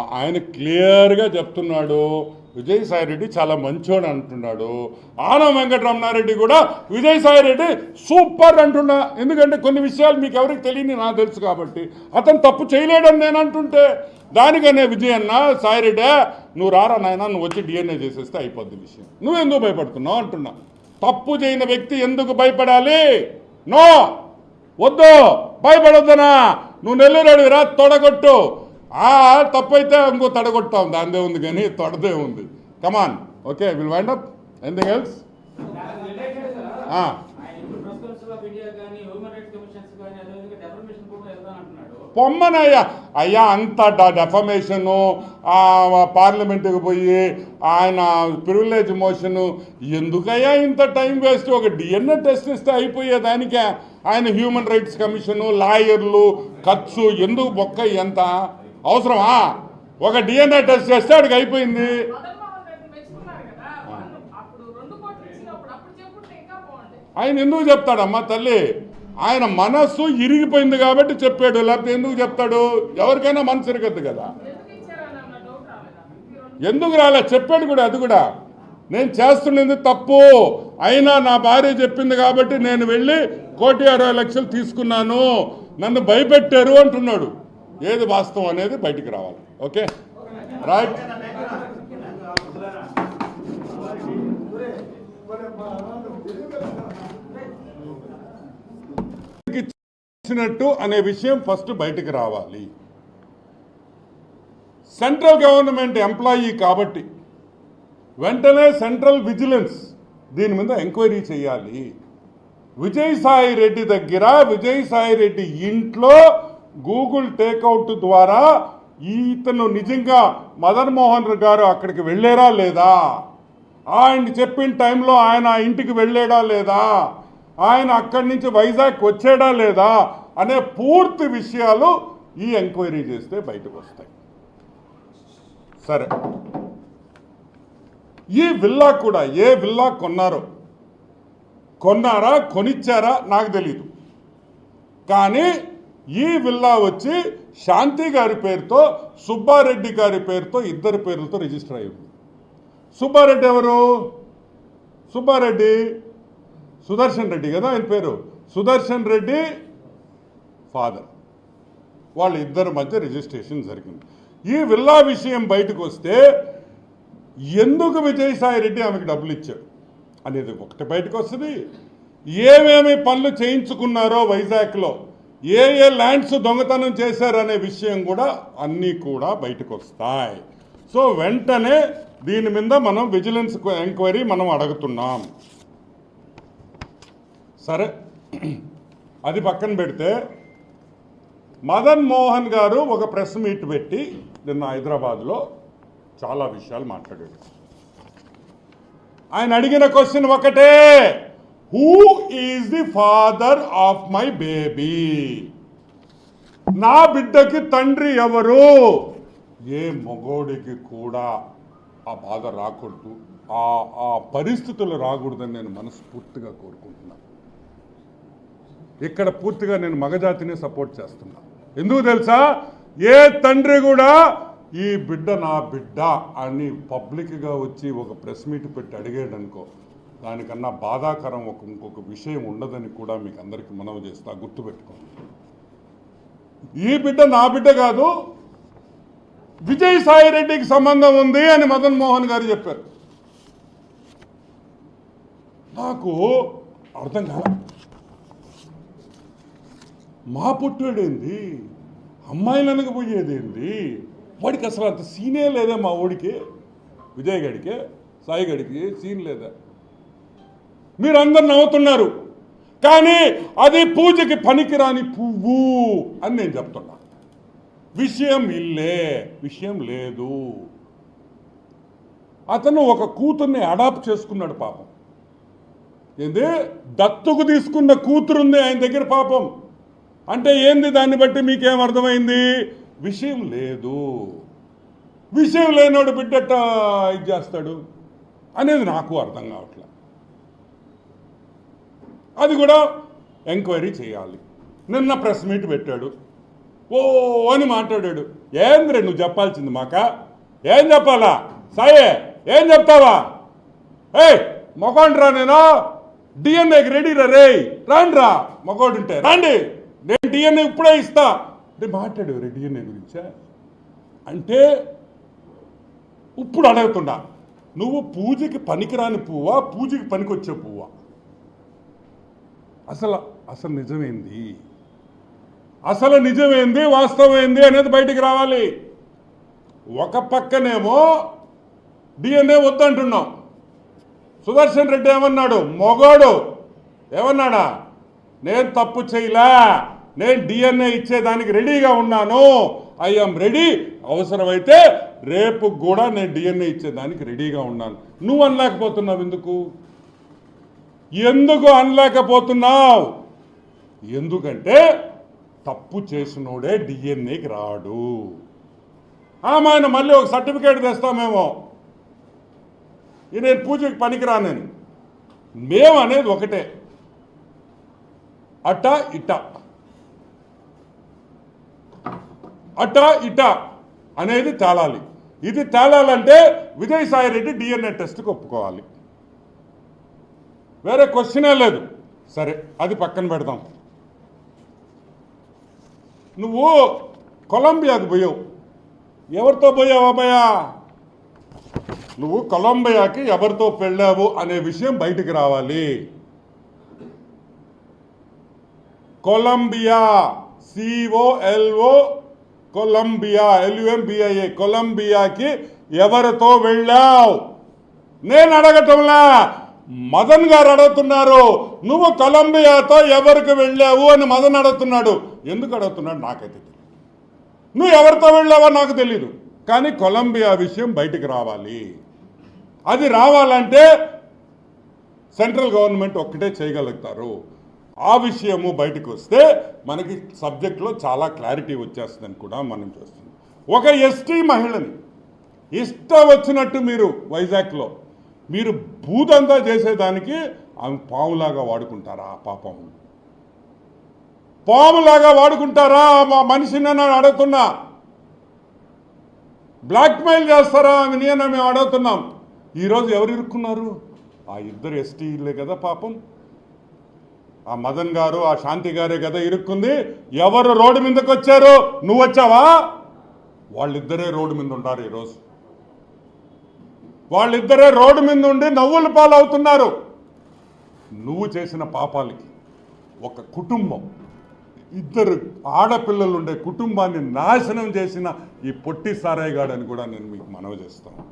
ఆయన క్లియర్గా చెప్తున్నాడు, విజయసాయిరెడ్డి చాలా మంచోడు అంటున్నాడు. ఆనం వెంకటరమణారెడ్డి కూడా విజయసాయిరెడ్డి సూపర్ అంటున్నా. ఎందుకంటే కొన్ని విషయాలు మీకు ఎవరికి తెలియని నాకు తెలుసు కాబట్టి. అతను తప్పు చేయలేడని నేను అంటుంటే దానికనే విజయన్న, సాయిరెడ్డి నువ్వు రారా నాయన, నువ్వు వచ్చి డిఎన్ఏ చేసేస్తే అయిపోద్ది విషయం, నువ్వు ఎందుకు భయపడుతున్నావు అంటున్నా. తప్పు చేయని వ్యక్తి ఎందుకు భయపడాలి? నో, వద్దు, భయపడొద్దనా. నువ్వు నెల్లూరు తొడగొట్టు, తప్పైతే ఇంకో తడగొట్టాం, దాందే ఉంది కానీ తొడదే ఉంది. Come on, okay, will wind up. Anything else? పొమ్మనయ్యా అయ్యా, అంత డెఫమేషను, పార్లమెంటుకి పోయి ఆయన ప్రివిలేజ్ మోషను ఎందుకయ్యా ఇంత టైం వేస్ట్? ఒక డిఎన్ఏ టెస్ట్ ఇస్తే అయిపోయేదానికే ఆయన హ్యూమన్ రైట్స్ కమిషను, లాయర్లు, ఖర్చు ఎందుకు బొక్క? ఎంత అవసరమా? ఒక డిఎన్ఏ టెస్ట్ చేస్తే అడిగి అయిపోయింది. ఆయన ఎందుకు చెప్తాడమ్మా తల్లి? ఆయన మనస్సు ఇరిగిపోయింది కాబట్టి చెప్పాడు, లేకపోతే ఎందుకు చెప్తాడు? ఎవరికైనా మనసు ఇరగద్దు కదా. ఎందుకు రాలే చెప్పాడు కూడా. అది కూడా నేను చేస్తున్నది తప్పు, అయినా నా భార్య చెప్పింది కాబట్టి నేను వెళ్ళి 1,60,00,000 తీసుకున్నాను, నన్ను భయపెట్టారు అంటున్నాడు. ఏది వాస్తవం అనేది బయటికి రావాలి. Okay, right. ఇచ్చినట్టు అనే విషయం ఫస్ట్ బయటికి రావాలి. సెంట్రల్ గవర్నమెంట్ ఎంప్లాయీ కాబట్టి వెంటనే సెంట్రల్ విజిలెన్స్ దీని మీద ఎంక్వైరీ చేయాలి. విజయసాయిరెడ్డి దగ్గర, విజయసాయిరెడ్డి ఇంట్లో గూగుల్ టేక్అవుట్ ద్వారా ఇతను నిజంగా మదన్ మోహన్ గారు అక్కడికి వెళ్ళారా లేదా, ఆయన చెప్పిన టైంలో ఆయన ఇంటికి వెళ్ళాడా లేదా, ఆయన అక్కడి నుంచి వైజాగ్ వచ్చాడా లేదా అనే పూర్తి విషయాలు ఈ ఎంక్వైరీ చేస్తే బయటకు వస్తాయి. సరే, ఈ విల్లా కూడా ఏ విల్లా కొన్నారా కొనిచ్చారా నాకు తెలీదు, కానీ ఈ విల్లా వచ్చి శాంతి గారి పేరుతో, సుబ్బారెడ్డి గారి పేరుతో, ఇద్దరి పేర్లతో రిజిస్టర్ అయ్యింది. సుబ్బారెడ్డి ఎవరు? సుబ్బారెడ్డి సుదర్శన్ రెడ్డి కదా ఆయన పేరు. సుదర్శన్ రెడ్డి ఫాదర్, వాళ్ళ ఇద్దరి మధ్య రిజిస్ట్రేషన్ జరిగింది. ఈ విల్లా విషయం బయటకు వస్తే ఎందుకు విజయసాయిరెడ్డి ఆమెకు డబ్బులు ఇచ్చాడు అనేది ఒకటి బయటకు వస్తుంది. ఏమేమి పనులు చేయించుకున్నారో వైజాగ్లో, ఏ ల్యాండ్స్ దొంగతనం చేశారనే విషయం కూడా అన్నీ కూడా బయటకు వస్తాయి. సో వెంటనే దీని మీద మనం విజిలెన్స్ ఎంక్వైరీ మనం అడుగుతున్నాం. సరే, అది పక్కన పెడితే మదన్ మోహన్ గారు ఒక ప్రెస్ మీట్ పెట్టి నిన్న హైదరాబాద్లో చాలా విషయాలు మాట్లాడాడు. ఆయన అడిగిన క్వశ్చన్ ఒకటే, who is the father of my baby? నా బిడ్డకి తండ్రి ఎవరు? ఏ మగోడికి కూడా ఆ బాధ రాకూడదు, ఆ పరిస్థితులు రాకూడదని నేను మనస్ఫూర్తిగా కోరుకుంటున్నాను. ఇక్కడ పూర్తిగా నేను మగజాతిని సపోర్ట్ చేస్తున్నా. ఎందుకు తెలుసా? ఏ తండ్రి కూడా ఈ బిడ్డ నా బిడ్డ అని పబ్లిక్గా వచ్చి ఒక ప్రెస్ మీట్ పెట్టి అడిగాడనుకో, దానికన్నా బాధాకరం ఇంకొక విషయం ఉండదని కూడా మీకు అందరికీ మనవి చేస్తా. గుర్తుపెట్టుకోండి, ఈ బిడ్డ నా బిడ్డ కాదు, విజయసాయిరెడ్డికి సంబంధం ఉంది అని మదన్ మోహన్ గారు చెప్పారు. నాకు అర్థం కాదు, మా పుట్టాడేంది, అమ్మాయిలు అనకపోయేదేంది, వాడికి అసలు అంత సీనే లేదా? మా ఊడికి, విజయ్ గడికి, సాయి గడికి సీన్ లేదా? మీరందరు నవ్వుతున్నారు, కానీ అది పూజకి పనికిరాని పువ్వు అని నేను చెప్తున్నా. విషయం ఇల్లే, విషయం లేదు. అతను ఒక కూతుర్ని అడాప్ట్ చేసుకున్నాడు పాపం. ఏంది? దత్తుకు తీసుకున్న కూతురుంది ఆయన దగ్గర పాపం. అంటే ఏంది? దాన్ని బట్టి మీకేం అర్థమైంది? విషయం లేదు. విషయం లేనోడు బిడ్డట ఇది చేస్తాడు అనేది నాకు అర్థం కావట్లే. అది కూడా ఎంక్వైరీ చేయాలి. నిన్న ప్రెస్ మీట్ పెట్టాడు, ఓ అని మాట్లాడాడు. ఏంద్రే నువ్వు చెప్పాల్సింది మాక? ఏం చెప్పాలా సాయే? ఏం చెప్తావా? ఏయ్ మొగోండ్రా, నేను డిఎన్ఏకి రెడీ రా రే, రాండ్రా మొగోడుంటే రండి, నేను డిఎన్ఏ ఇప్పుడే ఇస్తా అంటే మాట్లాడు డిఎన్ఏ గురించా? అంటే ఇప్పుడు అడుగుతున్నా, నువ్వు పూజకి పనికిరాని పువ్వా, పూజకి పనికొచ్చే పువ్వా? అసలు నిజమేంది? అసలు నిజమేంది, వాస్తవం ఏంది అనేది బయటికి రావాలి. ఒక పక్కనేమో డిఎన్ఏ వద్దంటున్నాం. సుదర్శన్ రెడ్డి ఏమన్నాడు? మొగోడు ఏమన్నాడా? నేను తప్పు చేయలే, నేను డిఎన్ఏ ఇచ్చేదానికి రెడీగా ఉన్నాను, ఐఎమ్ రెడీ, అవసరమైతే రేపు కూడా నేను డిఎన్ఏ ఇచ్చేదానికి రెడీగా ఉన్నాను. నువ్వు అనలేకపోతున్నావు ఎందుకు అనలేకపోతున్నావు? ఎందుకంటే తప్పు చేసినోడే డిఎన్ఏకి రాడు. ఆయన మళ్ళీ ఒక సర్టిఫికేట్ తెస్తామేమో, నేను పూజకి పనికిరానని. మేము అనేది ఒకటే, అట ఇట అనేది తేలాలి. ఇది తేలాలంటే విజయసాయి రెడ్డి డిఎన్ఏ టెస్ట్కి ఒప్పుకోవాలి, వేరే క్వశ్చనే లేదు. సరే అది పక్కన పెడదాం. నువ్వు కొలంబియాకు పోయావు, ఎవరితో పోయావు అబ్బాయా? నువ్వు కొలంబియాకి ఎవరితో వెళ్ళావు అనే విషయం బయటికి రావాలి. కొలంబియా, COLO కొలంబియా, LUMBIA, కొలంబియాకి ఎవరితో వెళ్ళావు? నేను అడగటంలా, మదన్ గారు అడుగుతున్నారు. నువ్వు కొలంబియాతో ఎవరికి వెళ్ళావు అని మదన్ అడుగుతున్నాడు. ఎందుకు అడుగుతున్నాడు నాకైతే తెలియదు. నువ్వు ఎవరితో వెళ్ళావో నాకు తెలీదు, కానీ కొలంబియా విషయం బయటికి రావాలి. అది రావాలంటే సెంట్రల్ గవర్నమెంట్ ఒక్కటే చేయగలుగుతారు. ఆ విషయము బయటకు వస్తే మనకి సబ్జెక్ట్లో చాలా క్లారిటీ వచ్చేస్తుందని కూడా మనం చూస్తున్నాం. ఒక ఎస్టీ మహిళని ఇష్టం వచ్చినట్టు మీరు వైజాగ్లో మీరు భూతంతా చేసేదానికి ఆమె పాములాగా వాడుకుంటారా? పాపం పాములాగా వాడుకుంటారా? మా మనిషిని నేను అడుగుతున్నా. బ్లాక్మెయిల్ చేస్తారా ఆమె? మేము అడుగుతున్నాం. ఈరోజు ఎవరు ఇరుక్కున్నారు? ఆ ఇద్దరు ఎస్టీలే కదా పాపం. ఆ మదన్ గారు, ఆ శాంతి గారే కదా ఇరుక్కుంది. ఎవరు రోడ్డు మీదకి వచ్చారు? నువ్వు వచ్చావా? వాళ్ళిద్దరే రోడ్డు మీద ఉంటారు ఈరోజు. వాళ్ళిద్దరే రోడ్డు మీద ఉండి నవ్వుల పాలవుతున్నారు. నువ్వు చేసిన పాపాలకి ఒక కుటుంబం, ఇద్దరు ఆడపిల్లలు ఉండే కుటుంబాన్ని నాశనం చేసిన ఈ పొట్టి సారాయిగాడని కూడా నేను మీకు మనవి చేస్తాను.